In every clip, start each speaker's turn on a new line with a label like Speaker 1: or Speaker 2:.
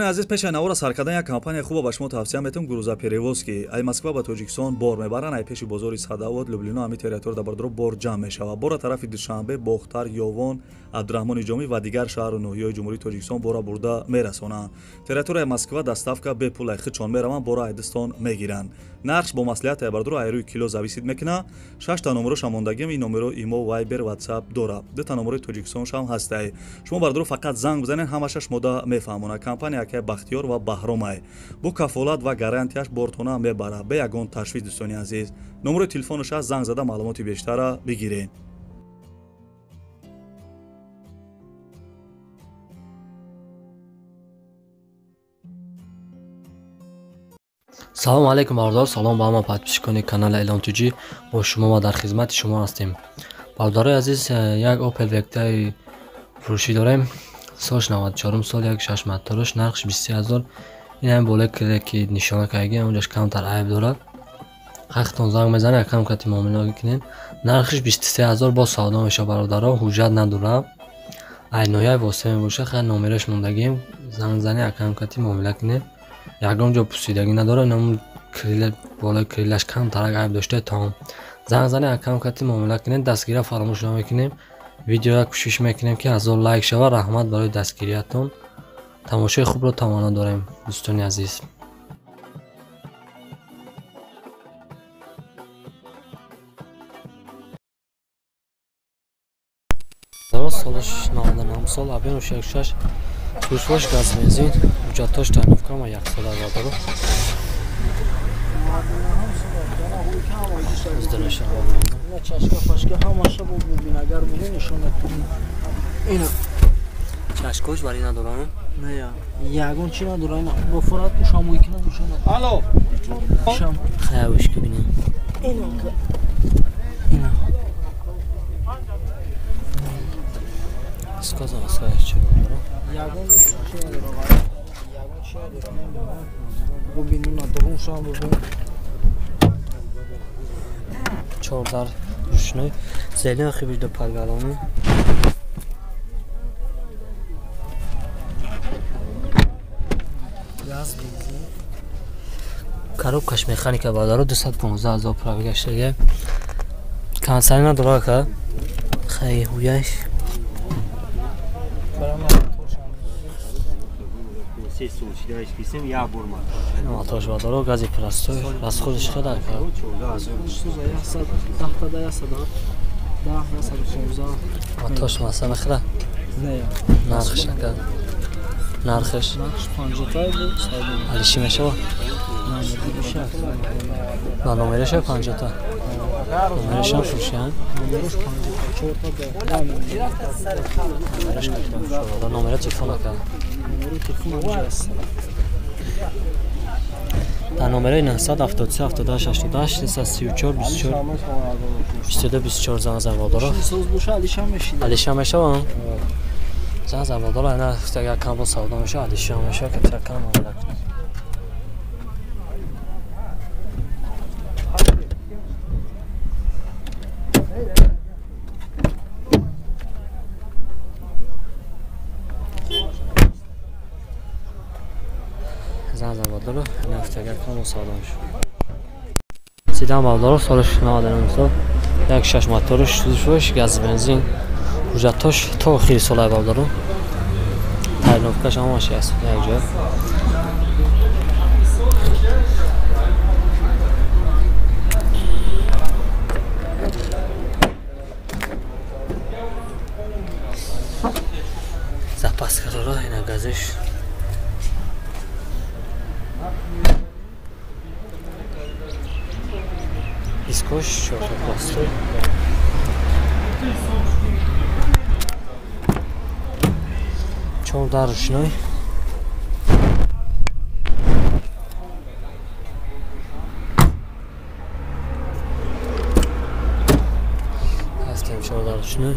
Speaker 1: азиз пешай навора саркардан як компания хубо ба шумо тавсия метам грузоперевоз ки ай Москва ба Тоҷикистон бор мебаранд ай пеши бозори Садовод Люблино ҳами территория дабардоро бор ҷамъ мешавад. Бора тарафи Душанбе, Бохтар, Ёвон, Абдурахмони Ҷомӣ ва дигар шаҳру ноҳияҳои Ҷумҳурии Тоҷикистон бора бурда мерасонанд. Территорияи Москва доставка бепул ай хичон мераванд, бора ай Дистон мегиранд. Нархш бо маслиҳати ай бардро ай рӯи кило зависид мекунад. 6 та номеро шамондагим ин номеро имо, вайбер, ватсап дора. 2 та номерои Тоҷикистон шам ҳастай. Шумо бардро фақат занг бизанед, ҳамаша шумода мефаҳмонад. Компания ки Бахтиёр ва Баҳромай бо кафолат ва гарантияш бортона мебарад бе ягон ташвиш. дӯстони азиз, номерои телефонаш аст, занг зада маълумоти бештара бигиред.
Speaker 2: салом алейкум бардор, салом ба ҳама подписчикони канали Элон Туҷи. бо шумо ва дар хизмати шумо ҳастем. бардораи азиз, як Opel Vectra фурӯшӣ дорем. Солш 94 сол, як 6 моторош, нархш 23000. ин ҳам боле ки нишона кардагӣ, онҷаш камтар айб дорад. ҳақтон занг мезанед, якам кати муомила кунем. нархш 23000 бо савдо меша бародаро, ҳуҷҷат надорам. айнояи восита мебошад, хай номераш мондагим, занг занед, якам кати муомила кунем. ягон ҷо пусидагӣ надорад, ном болаи крилаш камтарак айб доштае таом. занг занед, якам кати муомила кунем, дастгирия фаромӯш намекунем. видеоя кӯшиш мекунем ки 1000 лайк шавад. раҳмат барои дастгириятон. тамошои хубро тамоно дорем дӯстони азиз. солаш 99 сол, объемш 16, пушвош газ бензин, ҳуҷҷатош тайновка ва 1 сола вадаро. чашкош бари надорам?
Speaker 3: Не, ягон чи надорам. Бо форат шам уикна нишона. Алло. Шам.
Speaker 2: Хавиш ки бинем.
Speaker 3: Ина.
Speaker 2: Сказала чи надорам?
Speaker 3: Ягон чи надорам. Ягон чи надорам. Бо бину надорам шам бо.
Speaker 2: 4 дар рушной. Зелен хибиш до паргалону. коробкаш механика бадаро 215000 пробега шуде. Кансари надорад ка? Хай ҳуяш. Мотош бадаро гази простой. Раз ходиш хада ка? Мотош маса мехра?
Speaker 3: Не.
Speaker 2: Нархш ка? нархш?
Speaker 3: Нархш 50 бу.
Speaker 2: Алиши мешава? На номереш 50 та. Номереш фуршан?
Speaker 3: Номереш 54 та.
Speaker 2: Номер телефона ка?
Speaker 3: Номер телефона аст.
Speaker 2: Та номери 973 78 88 334 24 22 24 занг зан дора.
Speaker 3: Соз боша алишам мешид.
Speaker 2: Алишам мешава? занг зан дора, ина як камбо савдо меша, алишам меша ки тракам мавлак. занг зан дора, ина як камбо савдо меша. Сидам бавдоро солш 99 сол, як 6 моторош, сӯзшош, газ бензин, ҳуҷҷатош то охири солай бавдоро. тайновкаш ҳамаш аст як ҷо. запаска дора, ина газиш. дискош 4 пластой. Чордар рушной. ҳастем чордар рушной.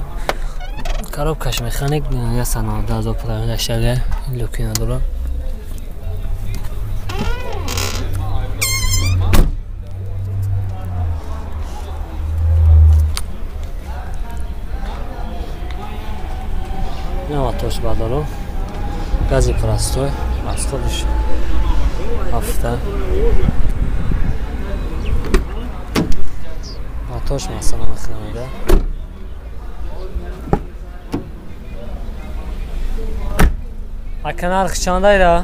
Speaker 2: коробкаш механик, я сано 10000 пробега шаге, люки надора. мотош бадаро гази простой. از خودش هفته ماتاش مثلا میخنمیده اکه نرخش چنده ایده؟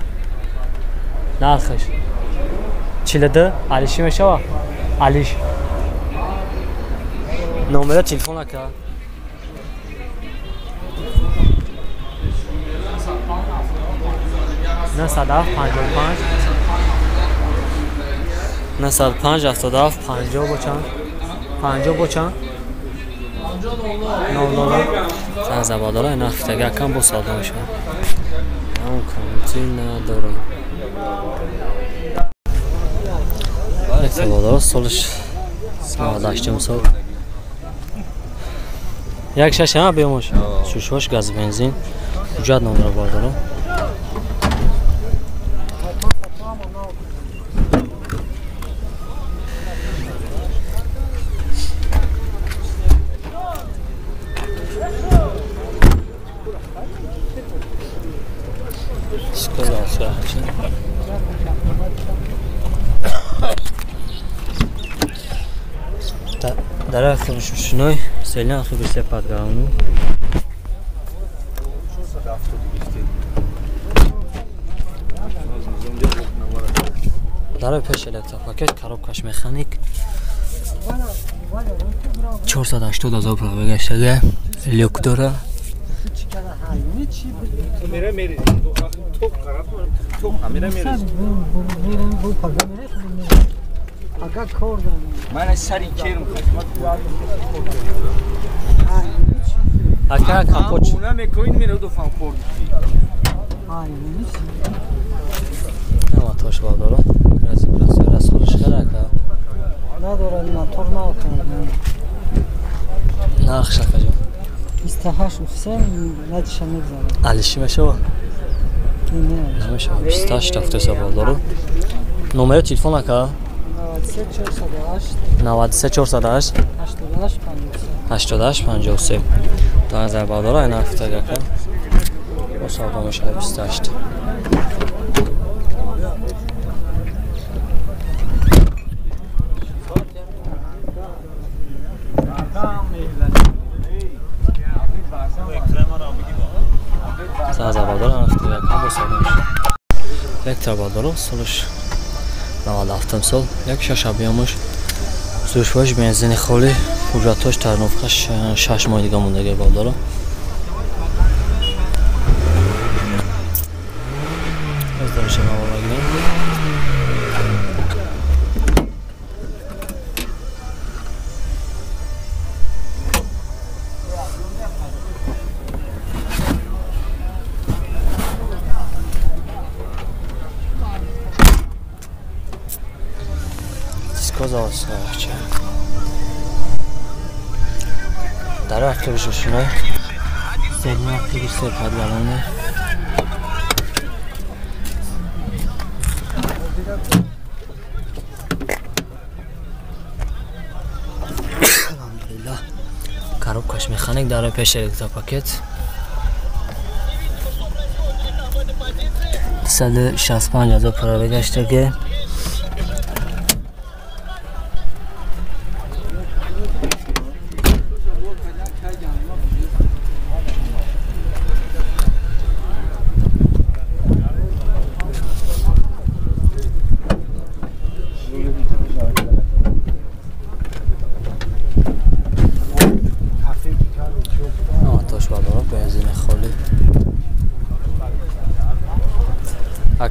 Speaker 2: نرخش چیلده؟ علیشی میشه و؟ علیش نمره تلفن اکه 955 905 77 50 با چند 50 با چند 00 زن زباداره این هفتگه کم با ساده میشه اون کامتی ندارم یک زباداره سالش 98 سال یک شش هم بیاموش شوشوش گاز بنزین کجا نمره باردارم در آخر شنوی سیلان آخر بیشتر پادگاهونو در پیش الکتروپاکت کاروبکاش مکانیک 480,000 پول بگشته لیک داره
Speaker 4: میره میری تو میره میری
Speaker 3: اگه کار دارم
Speaker 4: من سری کیرم
Speaker 2: اکا کاپوچ
Speaker 4: اونا میکنین میره دو فهم خورد
Speaker 2: اما توش بادارم از خودش خیلی اکا
Speaker 3: نداره موتور نکنم
Speaker 2: نرخش اکا جان
Speaker 3: 28 سن ندیشه میگذارم
Speaker 2: علیشی میشه و
Speaker 3: نه
Speaker 2: نمیشه 28 تفته سبال دارم نمره تلفن اکا 93 408 88 53 تا نظر بادارا این هفته گکن مسابقه میشه 28 تا نظر بادارا این هفته گکن مسابقه میشه وکتر بادارا سالش 97 سال یک شش بیاموش زوشواش بنزین خالی پوجاتاش ترنوفخش 6 ماه دیگه مونده بادارا از دارش موارد گیریم Сказалось, легче. Дарах که بشه شنای سیدنی وقتی که سر پدگلانه الحمدلله کاروبکاش مکانیک داره پیش الکتروپاکت 165,000 پول بگشته که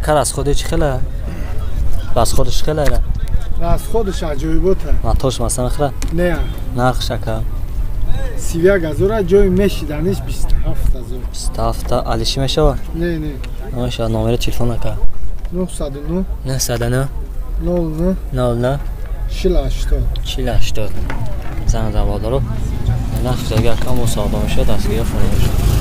Speaker 2: اکر از خودش خیله بس خودش خیله
Speaker 5: از خودش عجایباته
Speaker 2: ماتوش مثلا خیله
Speaker 5: نه
Speaker 2: نرخ شکر
Speaker 5: 31,000 جای میشیدنش 27,000
Speaker 2: 27 علیشی میشه و
Speaker 5: نه نه
Speaker 2: نمیشه نمره تلفن اکر
Speaker 5: 909
Speaker 2: 909
Speaker 5: 09
Speaker 2: 09
Speaker 5: 4080
Speaker 2: زن زبادارو نفت اگر کم مسابقه میشه دستگیر فرمایش